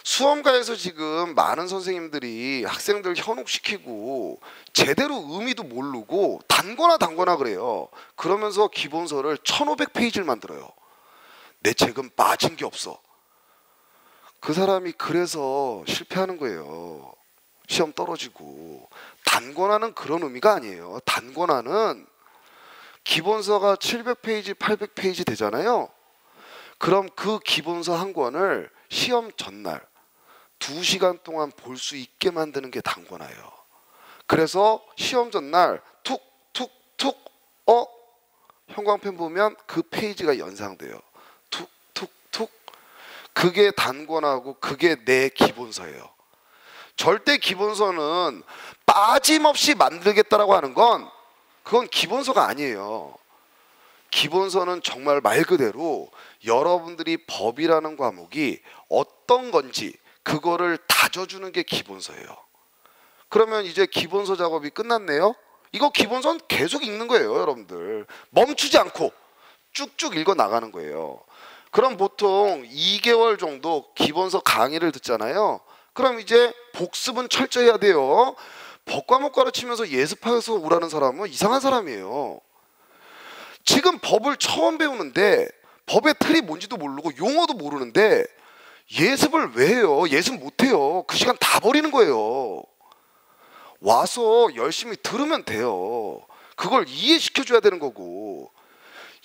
수험가에서 지금 많은 선생님들이 학생들 현혹시키고 제대로 의미도 모르고 단권화 그래요. 그러면서 기본서를 1500페이지를 만들어요. 내 책은 빠진 게 없어. 그 사람이 그래서 실패하는 거예요. 시험 떨어지고. 단권화는 그런 의미가 아니에요. 단권화는 기본서가 700페이지, 800페이지 되잖아요. 그럼 그 기본서 한 권을 시험 전날 2시간 동안 볼 수 있게 만드는 게 단권화예요. 그래서 시험 전날 툭툭툭 형광펜 보면 그 페이지가 연상돼요. 툭툭툭. 그게 단권화고 그게 내 기본서예요. 절대 기본서는 빠짐없이 만들겠다라고 하는 건 그건 기본서가 아니에요. 기본서는 정말 말 그대로 여러분들이 법이라는 과목이 어떤 건지 그거를 다져주는 게 기본서예요. 그러면 이제 기본서 작업이 끝났네요. 이거 기본서는 계속 읽는 거예요, 여러분들. 멈추지 않고 쭉쭉 읽어 나가는 거예요. 그럼 보통 2개월 정도 기본서 강의를 듣잖아요. 그럼 이제 복습은 철저히 해야 돼요. 법과목 가르치면서 예습해서 오라는 사람은 이상한 사람이에요. 지금 법을 처음 배우는데 법의 틀이 뭔지도 모르고 용어도 모르는데 예습을 왜 해요? 예습 못 해요. 그 시간 다 버리는 거예요. 와서 열심히 들으면 돼요. 그걸 이해시켜줘야 되는 거고.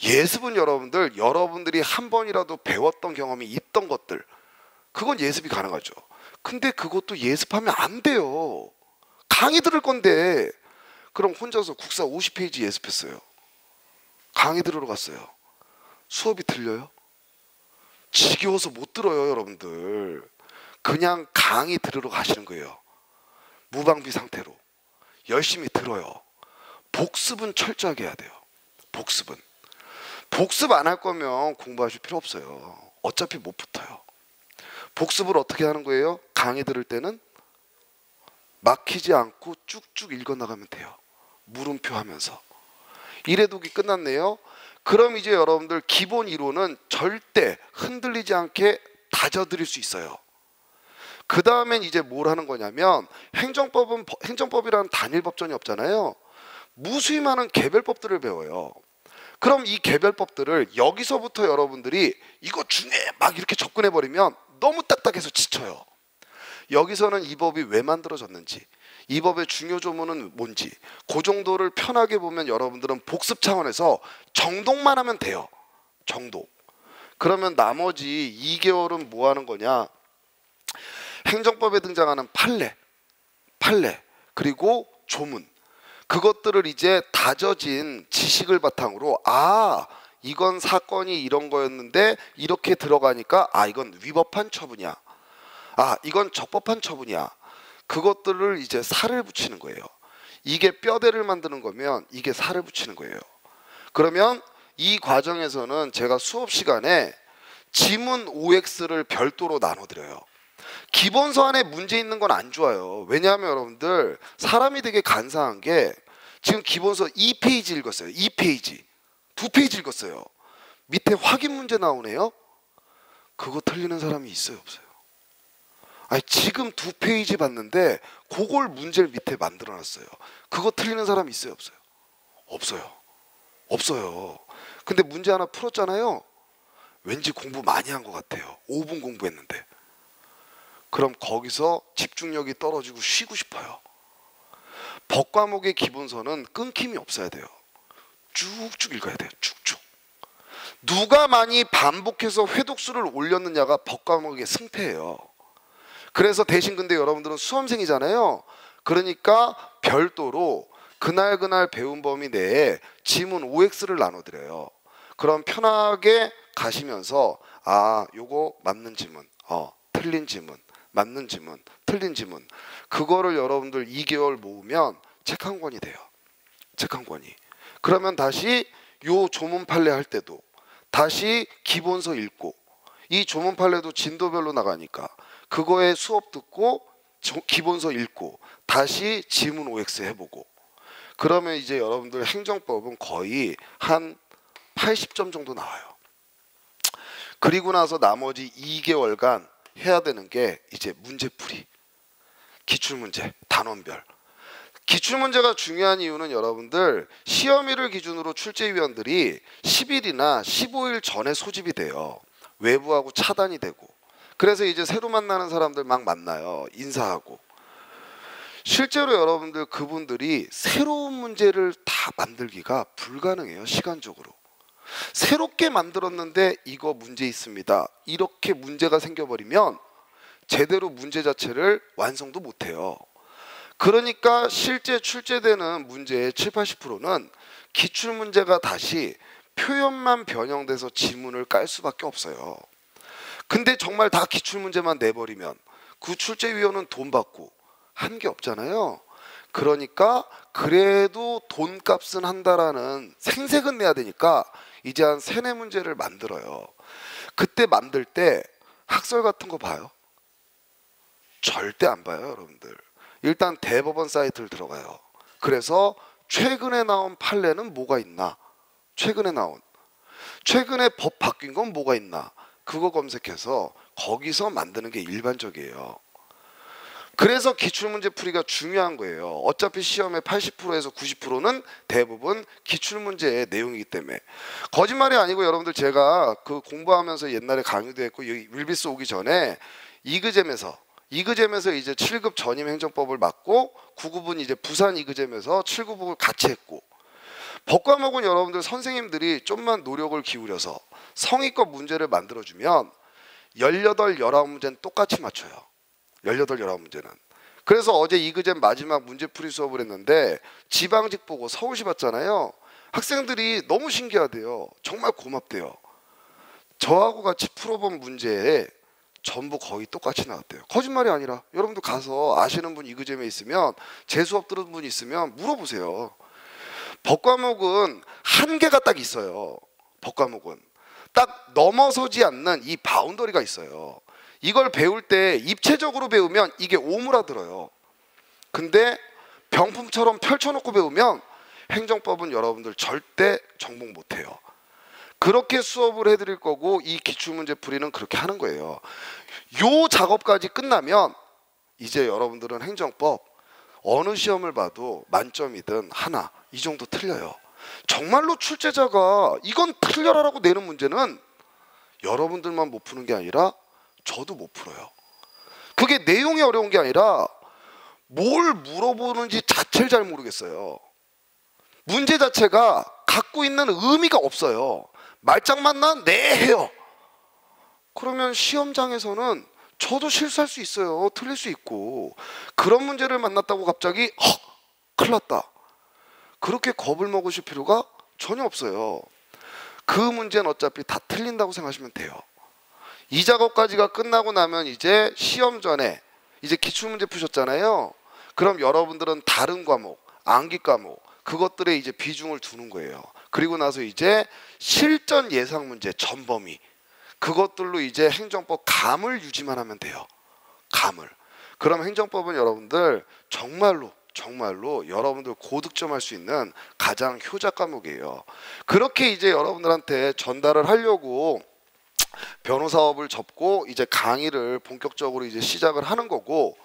예습은 여러분들, 여러분들이 한 번이라도 배웠던 경험이 있던 것들, 그건 예습이 가능하죠. 근데 그것도 예습하면 안 돼요. 강의 들을 건데 그럼 혼자서 국사 50페이지 예습했어요. 강의 들으러 갔어요. 수업이 들려요? 지겨워서 못 들어요, 여러분들. 그냥 강의 들으러 가시는 거예요. 무방비 상태로. 열심히 들어요. 복습은 철저하게 해야 돼요. 복습은. 복습 안 할 거면 공부하실 필요 없어요. 어차피 못 붙어요. 복습을 어떻게 하는 거예요? 강의 들을 때는 막히지 않고 쭉쭉 읽어 나가면 돼요. 물음표 하면서. 이래독이 끝났네요. 그럼 이제 여러분들 기본 이론은 절대 흔들리지 않게 다져드릴 수 있어요. 그 다음엔 이제 뭘 하는 거냐면 행정법이라는 단일법전이 없잖아요. 무수히 많은 개별법들을 배워요. 그럼 이 개별법들을 여기서부터 여러분들이 이거 중요해 막 이렇게 접근해버리면 너무 딱딱해서 지쳐요. 여기서는 이 법이 왜 만들어졌는지, 이 법의 중요 조문은 뭔지, 그 정도를 편하게 보면 여러분들은 복습 차원에서 정독만 하면 돼요. 정독. 그러면 나머지 2개월은 뭐 하는 거냐? 행정법에 등장하는 판례, 그리고 조문, 그것들을 이제 다져진 지식을 바탕으로 이건 사건이 이런 거였는데 이렇게 들어가니까 이건 위법한 처분이야. 이건 적법한 처분이야. 그것들을 이제 살을 붙이는 거예요. 이게 뼈대를 만드는 거면 이게 살을 붙이는 거예요. 그러면 이 과정에서는 제가 수업 시간에 지문 OX를 별도로 나눠드려요. 기본서 안에 문제 있는 건 안 좋아요. 왜냐하면 여러분들 사람이 되게 간사한 게 지금 기본서 2페이지 읽었어요. 2페이지. 2페이지 읽었어요. 밑에 확인 문제 나오네요. 그거 틀리는 사람이 있어요, 없어요? 지금 2페이지 봤는데 그걸 문제를 밑에 만들어놨어요. 그거 틀리는 사람이 있어요, 없어요? 없어요. 근데 문제 하나 풀었잖아요. 왠지 공부 많이 한 것 같아요. 5분 공부했는데. 그럼 거기서 집중력이 떨어지고 쉬고 싶어요. 법과목의 기본서는 끊김이 없어야 돼요. 쭉쭉 읽어야 돼요. 쭉쭉. 누가 많이 반복해서 회독수를 올렸느냐가 법과목의 승패예요. 그래서 대신 근데 여러분들은 수험생이잖아요. 그러니까 별도로 그날 배운 범위 내에 지문 OX를 나눠드려요. 그럼 편하게 가시면서 요거 맞는 지문, 틀린 지문, 맞는 지문, 틀린 지문, 그거를 여러분들 2개월 모으면 책 한 권이 돼요. 책 한 권이. 그러면 다시 요 조문 판례 할 때도 다시 기본서 읽고, 이 조문 판례도 진도별로 나가니까 그거에 수업 듣고 기본서 읽고 다시 지문 OX 해보고, 그러면 이제 여러분들 행정법은 거의 한 80점 정도 나와요. 그리고 나서 나머지 2개월간 해야 되는 게 이제 문제풀이, 기출문제, 단원별. 기출문제가 중요한 이유는 여러분들 시험일을 기준으로 출제위원들이 10일이나 15일 전에 소집이 돼요. 외부하고 차단이 되고. 그래서 이제 새로 만나는 사람들 막 만나요. 인사하고. 실제로 여러분들 그분들이 새로운 문제를 다 만들기가 불가능해요. 시간적으로. 새롭게 만들었는데 이거 문제 있습니다. 이렇게 문제가 생겨버리면 제대로 문제 자체를 완성도 못해요. 그러니까 실제 출제되는 문제의 70~80%는 기출문제가 다시 표현만 변형돼서 지문을 깔 수밖에 없어요. 근데 정말 다 기출문제만 내버리면 그 출제위원은 돈 받고 한 게 없잖아요. 그러니까 그래도 돈값은 한다라는 생색은 내야 되니까 이제 한 3~4문제를 만들어요. 그때 만들 때 학설 같은 거 봐요? 절대 안 봐요, 여러분들. 일단 대법원 사이트를 들어가요. 그래서 최근에 나온 판례는 뭐가 있나? 최근에 법 바뀐 건 뭐가 있나? 그거 검색해서 거기서 만드는 게 일반적이에요. 그래서 기출문제 풀이가 중요한 거예요. 어차피 시험의 80%에서 90%는 대부분 기출문제의 내용이기 때문에. 거짓말이 아니고 여러분들 제가 그 공부하면서 옛날에 강의도 했고 여기 윌비스 오기 전에 이그잼에서 이제 7급 전임 행정법을 맡고 9급은 이제 부산 이그잼에서 7급을 같이 했고, 법과목은 여러분들 선생님들이 좀만 노력을 기울여서 성의껏 문제를 만들어주면 18, 19문제는 똑같이 맞춰요. 18, 19문제는. 그래서 어제 이그잼 마지막 문제풀이 수업을 했는데 지방직 보고 서울시 봤잖아요. 학생들이 너무 신기하대요. 정말 고맙대요. 저하고 같이 풀어본 문제에 전부 거의 똑같이 나왔대요. 거짓말이 아니라 여러분도 가서 아시는 분 이그잼에 있으면, 제 수업 들은 분 있으면 물어보세요. 법과목은 한계가 딱 있어요. 법과목은 딱 넘어서지 않는 이 바운더리가 있어요. 이걸 배울 때 입체적으로 배우면 이게 오므라들어요. 근데 병품처럼 펼쳐놓고 배우면 행정법은 여러분들 절대 정복 못해요. 그렇게 수업을 해드릴 거고 이 기출문제 풀이는 그렇게 하는 거예요. 요 작업까지 끝나면 이제 여러분들은 행정법 어느 시험을 봐도 만점이든 하나 이 정도 틀려요. 정말로 출제자가 이건 틀려라라고 내는 문제는 여러분들만 못 푸는 게 아니라 저도 못 풀어요. 그게 내용이 어려운 게 아니라 뭘 물어보는지 자체를 잘 모르겠어요. 문제 자체가 갖고 있는 의미가 없어요. 말장만 난 네 해요. 그러면 시험장에서는 저도 실수할 수 있어요. 틀릴 수 있고. 그런 문제를 만났다고 갑자기 큰일 났다, 그렇게 겁을 먹으실 필요가 전혀 없어요. 그 문제는 어차피 다 틀린다고 생각하시면 돼요. 이 작업까지가 끝나고 나면 이제 시험 전에 이제 기출문제 푸셨잖아요. 그럼 여러분들은 다른 과목, 암기 과목 그것들에 이제 비중을 두는 거예요. 그리고 나서 이제 실전 예상 문제 전범위 그것들로 이제 행정법 감을 유지만 하면 돼요. 감을. 그럼 행정법은 여러분들 정말로 여러분들 고득점할 수 있는 가장 효자 과목이에요. 그렇게 이제 여러분들한테 전달을 하려고 변호사업을 접고 이제 강의를 본격적으로 이제 시작을 하는 거고,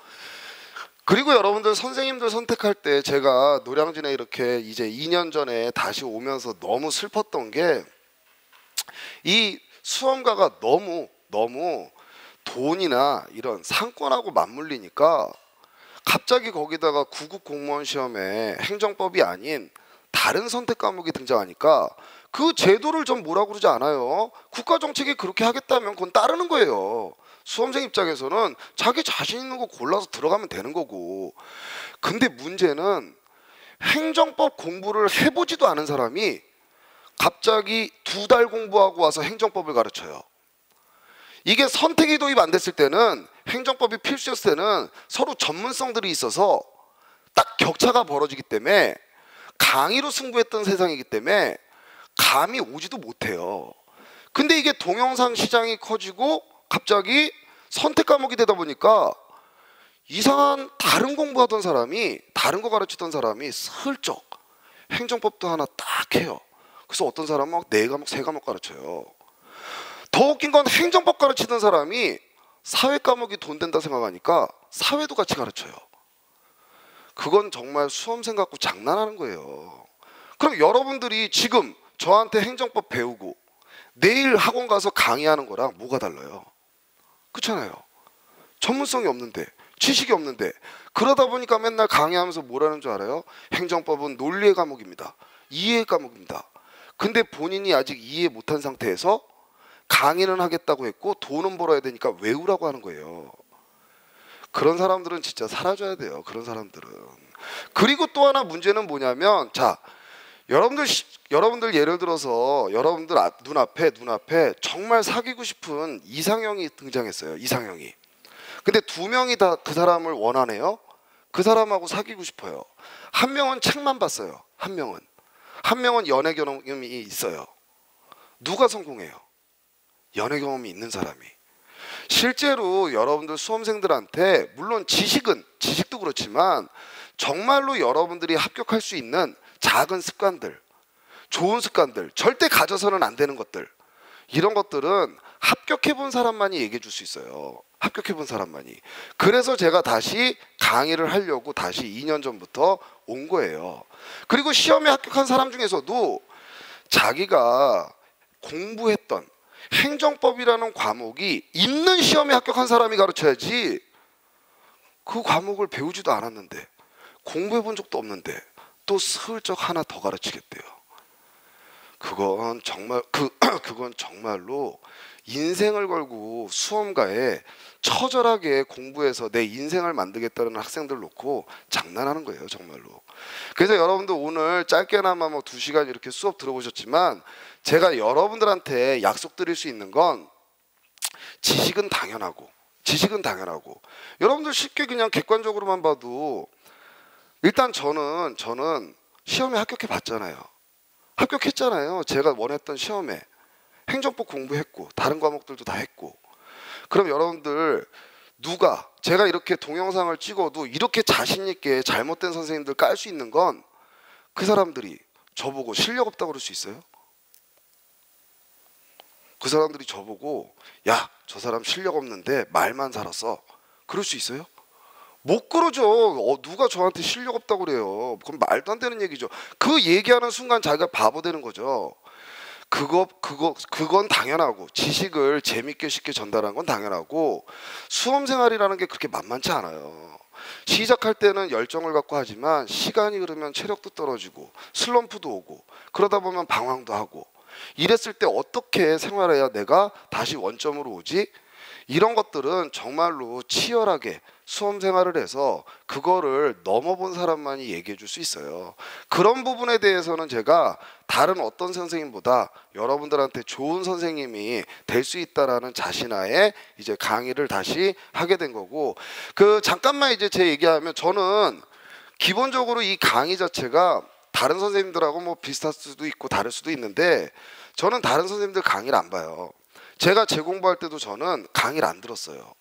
그리고 여러분들 선생님들 선택할 때 제가 노량진에 이렇게 이제 2년 전에 다시 오면서 너무 슬펐던 게 이 수험가가 너무 돈이나 이런 상권하고 맞물리니까 갑자기 거기다가 9급 공무원 시험에 행정법이 아닌 다른 선택 과목이 등장하니까 그 제도를 좀 뭐라고 그러지 않아요. 국가정책이 그렇게 하겠다면 그건 따르는 거예요. 수험생 입장에서는 자기 자신 있는 거 골라서 들어가면 되는 거고. 근데 문제는 행정법 공부를 해보지도 않은 사람이 갑자기 2달 공부하고 와서 행정법을 가르쳐요. 이게 선택이 도입 안 됐을 때는, 행정법이 필수였을 때는 서로 전문성들이 있어서 딱 격차가 벌어지기 때문에 강의로 승부했던 세상이기 때문에 감이 오지도 못해요. 근데 이게 동영상 시장이 커지고 갑자기 선택 과목이 되다 보니까 이상한 다른 공부하던 사람이, 다른 거 가르치던 사람이 슬쩍 행정법도 하나 딱 해요. 그래서 어떤 사람은 막 4과목, 3과목 가르쳐요. 더 웃긴 건 행정법 가르치던 사람이 사회 과목이 돈 된다 생각하니까 사회도 같이 가르쳐요. 그건 정말 수험생 갖고 장난하는 거예요. 그럼 여러분들이 지금 저한테 행정법 배우고 내일 학원 가서 강의하는 거랑 뭐가 달라요? 그렇잖아요. 전문성이 없는데, 지식이 없는데, 그러다 보니까 맨날 강의하면서 뭐라는 줄 알아요? 행정법은 논리의 과목입니다. 이해의 과목입니다. 근데 본인이 아직 이해 못한 상태에서 강의는 하겠다고 했고 돈은 벌어야 되니까 외우라고 하는 거예요. 그런 사람들은 진짜 사라져야 돼요. 그런 사람들은. 그리고 또 하나 문제는 뭐냐면, 자, 여러분들 예를 들어서 여러분들 눈앞에 정말 사귀고 싶은 이상형이 등장했어요. 이상형이. 근데 2명이 다 그 사람을 원하네요. 그 사람하고 사귀고 싶어요. 한 명은 책만 봤어요. 한 명은 연애 경험이 있어요. 누가 성공해요? 연애 경험이 있는 사람이. 실제로 여러분들 수험생들한테 물론 지식도 그렇지만 정말로 여러분들이 합격할 수 있는 작은 습관들, 좋은 습관들, 절대 가져서는 안 되는 것들, 이런 것들은 합격해 본 사람만이 얘기해 줄 수 있어요. 합격해 본 사람만이. 그래서 제가 다시 강의를 하려고 다시 2년 전부터 온 거예요. 그리고 시험에 합격한 사람 중에서도 자기가 공부했던 행정법이라는 과목이 있는 시험에 합격한 사람이 가르쳐야지, 그 과목을 배우지도 않았는데 공부해 본 적도 없는데 또 슬쩍 하나 더 가르치겠대요. 그건 정말로 인생을 걸고 수험가에 처절하게 공부해서 내 인생을 만들겠다는 학생들 놓고 장난하는 거예요, 정말로. 그래서 여러분들 오늘 짧게나마 2시간 이렇게 수업 들어보셨지만 제가 여러분들한테 약속드릴 수 있는 건 지식은 당연하고 여러분들 쉽게 그냥 객관적으로만 봐도 일단 저는 시험에 합격해 봤잖아요. 합격했잖아요. 제가 원했던 시험에 행정법 공부했고 다른 과목들도 다 했고. 그럼 여러분들 제가 이렇게 동영상을 찍어도 이렇게 자신 있게 잘못된 선생님들 깔 수 있는 건 그 사람들이 저보고 실력 없다고 그럴 수 있어요? 그 사람들이 저보고 야, 저 사람 실력 없는데 말만 살았어, 그럴 수 있어요? 못 그러죠. 누가 저한테 실력 없다고 그래요. 그건 말도 안 되는 얘기죠. 그 얘기하는 순간 자기가 바보 되는 거죠. 그건 당연하고, 지식을 재밌게 쉽게 전달하는 건 당연하고, 수험 생활이라는 게 그렇게 만만치 않아요. 시작할 때는 열정을 갖고 하지만 시간이 흐르면 체력도 떨어지고 슬럼프도 오고 그러다 보면 방황도 하고, 이랬을 때 어떻게 생활해야 내가 다시 원점으로 오지? 이런 것들은 정말로 치열하게 수험 생활을 해서 그거를 넘어본 사람만이 얘기해 줄 수 있어요. 그런 부분에 대해서는 제가 다른 어떤 선생님보다 여러분들한테 좋은 선생님이 될 수 있다라는 자신하에 이제 강의를 다시 하게 된 거고, 잠깐만 이제 제 얘기하면, 저는 기본적으로 이 강의 자체가 다른 선생님들하고 비슷할 수도 있고 다를 수도 있는데, 저는 다른 선생님들 강의를 안 봐요. 제가 재공부할 때도 저는 강의를 안 들었어요.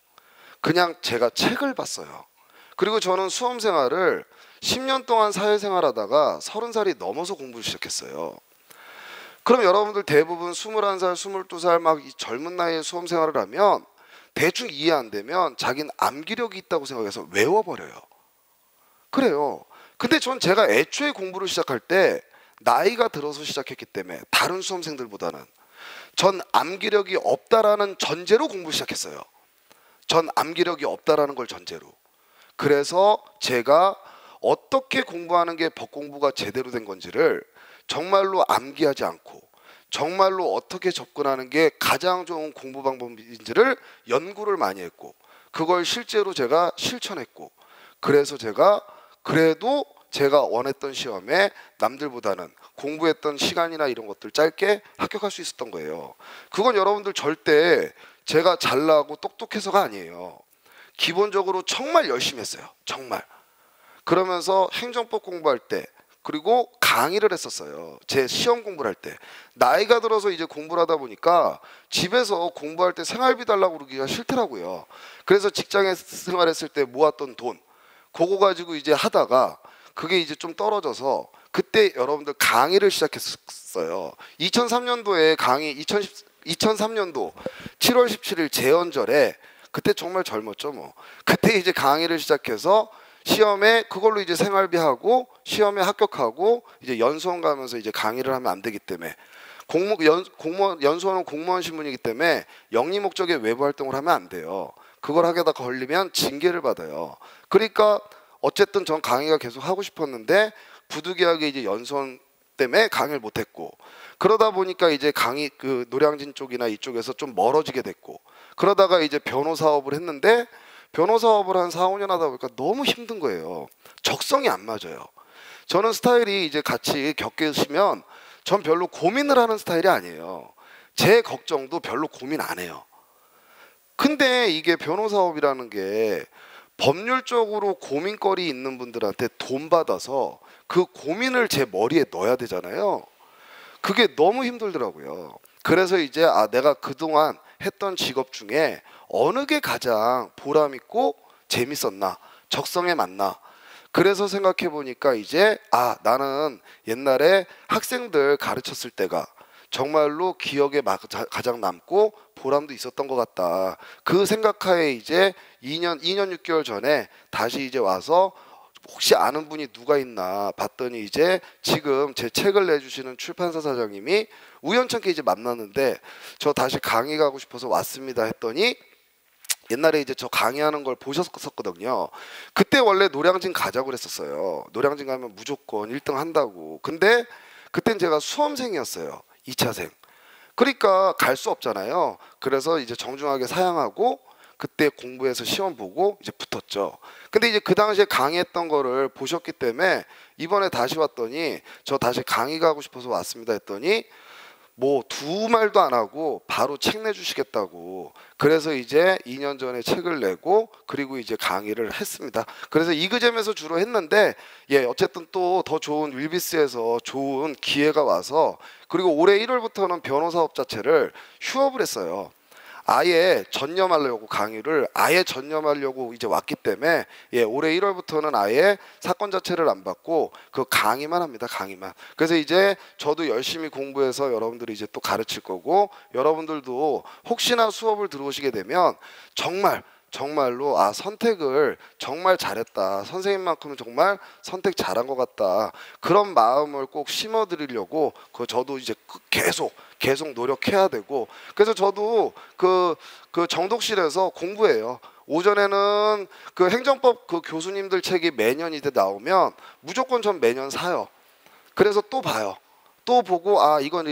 그냥 제가 책을 봤어요. 그리고 저는 수험 생활을 10년 동안 사회생활 하다가 30살이 넘어서 공부를 시작했어요. 그럼 여러분들 대부분 21살, 22살 막 이 젊은 나이에 수험 생활을 하면 대충 이해 안 되면 자기는 암기력이 있다고 생각해서 외워버려요. 그래요. 근데 제가 애초에 공부를 시작할 때 나이가 들어서 시작했기 때문에 다른 수험생들보다는 전 암기력이 없다라는 전제로 공부 시작했어요. 전 암기력이 없다라는 걸 전제로. 그래서 제가 어떻게 공부하는 게 법 공부가 제대로 된 건지를 정말로 암기하지 않고 정말로 어떻게 접근하는 게 가장 좋은 공부 방법인지를 연구를 많이 했고, 그걸 실제로 제가 실천했고, 그래서 그래도 제가 원했던 시험에 남들보다는 공부했던 시간이나 이런 것들 짧게 합격할 수 있었던 거예요. 그건 여러분들 절대 제가 잘나고 똑똑해서가 아니에요. 기본적으로 정말 열심히 했어요. 정말. 그러면서 행정법 공부할 때, 그리고 강의를 했었어요. 제 시험 공부를 할 때. 나이가 들어서 이제 공부를 하다 보니까 집에서 공부할 때 생활비 달라고 그러기가 싫더라고요. 그래서 직장에 생활했을 때 모았던 돈, 그거 가지고 이제 하다가 그게 이제 좀 떨어져서 그때 여러분들 강의를 시작했었어요. 2003년도에 강의 2003년도 7월 17일 재연절에 그때 정말 젊었죠 뭐. 그때 이제 강의를 시작해서 시험에 그걸로 이제 생활비하고 시험에 합격하고 이제 연수원 가면서 이제 강의를 하면 안 되기 때문에 연수원은 공무원 신분이기 때문에 영리 목적의 외부 활동을 하면 안 돼요. 그걸 하게다 걸리면 징계를 받아요. 그러니까 어쨌든 전 강의가 계속 하고 싶었는데 부득이하게 이제 연수원 때문에 강의를 못했고 그러다 보니까 이제 강의 그 노량진 쪽이나 이쪽에서 좀 멀어지게 됐고 그러다가 이제 변호 사업을 했는데 변호 사업을 한 4, 5년 하다 보니까 너무 힘든 거예요. 적성이 안 맞아요. 저는 스타일이 이제 같이 겪으시면 전 별로 고민을 하는 스타일이 아니에요. 제 걱정도 별로 고민 안 해요. 근데 이게 변호 사업이라는 게 법률적으로 고민거리 있는 분들한테 돈 받아서 그 고민을 제 머리에 넣어야 되잖아요. 그게 너무 힘들더라고요. 그래서 이제 내가 그동안 했던 직업 중에 어느 게 가장 보람 있고 재밌었나, 적성에 맞나. 그래서 생각해 보니까 이제 나는 옛날에 학생들 가르쳤을 때가 정말로 기억에 가장 남고 보람도 있었던 것 같다. 그 생각하에 이제 2년 6개월 전에 다시 이제 와서 혹시 아는 분이 누가 있나 봤더니 이제 지금 제 책을 내주시는 출판사 사장님이 우연찮게 이제 만났는데 저 다시 강의 가고 싶어서 왔습니다 했더니 옛날에 이제 저 강의하는 걸 보셨었거든요. 그때 원래 노량진 가자고 그랬었어요. 노량진 가면 무조건 1등 한다고. 근데 그땐 제가 수험생이었어요. 2차생. 그러니까 갈 수 없잖아요. 그래서 이제 정중하게 사양하고 그때 공부해서 시험 보고 이제 붙었죠. 근데 이제 그 당시에 강의했던 거를 보셨기 때문에 이번에 다시 왔더니 저 다시 강의 가고 싶어서 왔습니다 했더니 뭐 두 말도 안 하고 바로 책 내주시겠다고. 그래서 이제 2년 전에 책을 내고 그리고 이제 강의를 했습니다. 그래서 이그잼에서 주로 했는데 어쨌든 또 더 좋은 윌비스에서 좋은 기회가 와서 그리고 올해 1월부터는 변호 사업 자체를 휴업을 했어요. 아예 전념하려고 강의를 아예 전념하려고 이제 왔기 때문에 올해 1월부터는 아예 사건 자체를 안 받고 그 강의만 합니다. 강의만. 그래서 이제 저도 열심히 공부해서 여러분들이 이제 또 가르칠 거고 여러분들도 혹시나 수업을 들어오시게 되면 정말로 선택을 정말 잘했다. 선생님만큼은 정말 선택 잘한 것 같다. 그런 마음을 꼭 심어드리려고 저도 이제 계속 노력해야 되고 그래서 저도 그 정독실에서 공부해요. 오전에는 그 행정법 그 교수님들 책이 매년 이제 나오면 무조건 전 매년 사요. 그래서 또 봐요. 또 보고 이건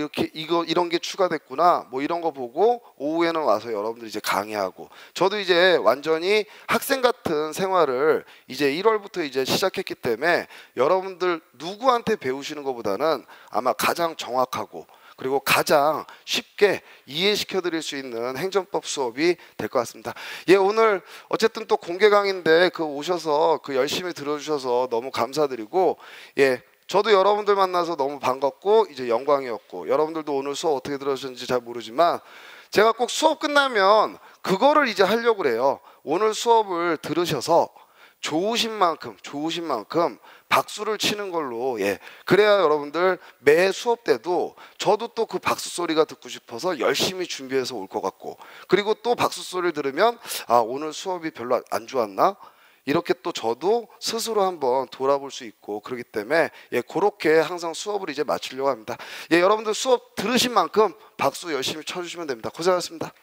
이런 게 추가됐구나 뭐 이런 거 보고 오후에는 와서 여러분들 이제 강의하고 저도 이제 완전히 학생 같은 생활을 이제 1월부터 이제 시작했기 때문에 여러분들 누구한테 배우시는 것보다는 아마 가장 정확하고 그리고 가장 쉽게 이해시켜 드릴 수 있는 행정법 수업이 될 것 같습니다. 오늘 어쨌든 또 공개 강의인데 오셔서 열심히 들어주셔서 너무 감사드리고 저도 여러분들 만나서 너무 반갑고 이제 영광이었고 여러분들도 오늘 수업 어떻게 들으셨는지 잘 모르지만 제가 꼭 수업 끝나면 그거를 이제 하려고 그래요. 오늘 수업을 들으셔서 좋으신 만큼 박수를 치는 걸로 그래야 여러분들 매 수업 때도 저도 또 그 박수 소리가 듣고 싶어서 열심히 준비해서 올 것 같고 그리고 또 박수 소리를 들으면 오늘 수업이 별로 안 좋았나? 이렇게 또 저도 스스로 한번 돌아볼 수 있고 그렇기 때문에 그렇게 항상 수업을 이제 마치려고 합니다. 여러분들 수업 들으신 만큼 박수 열심히 쳐주시면 됩니다. 고생하셨습니다.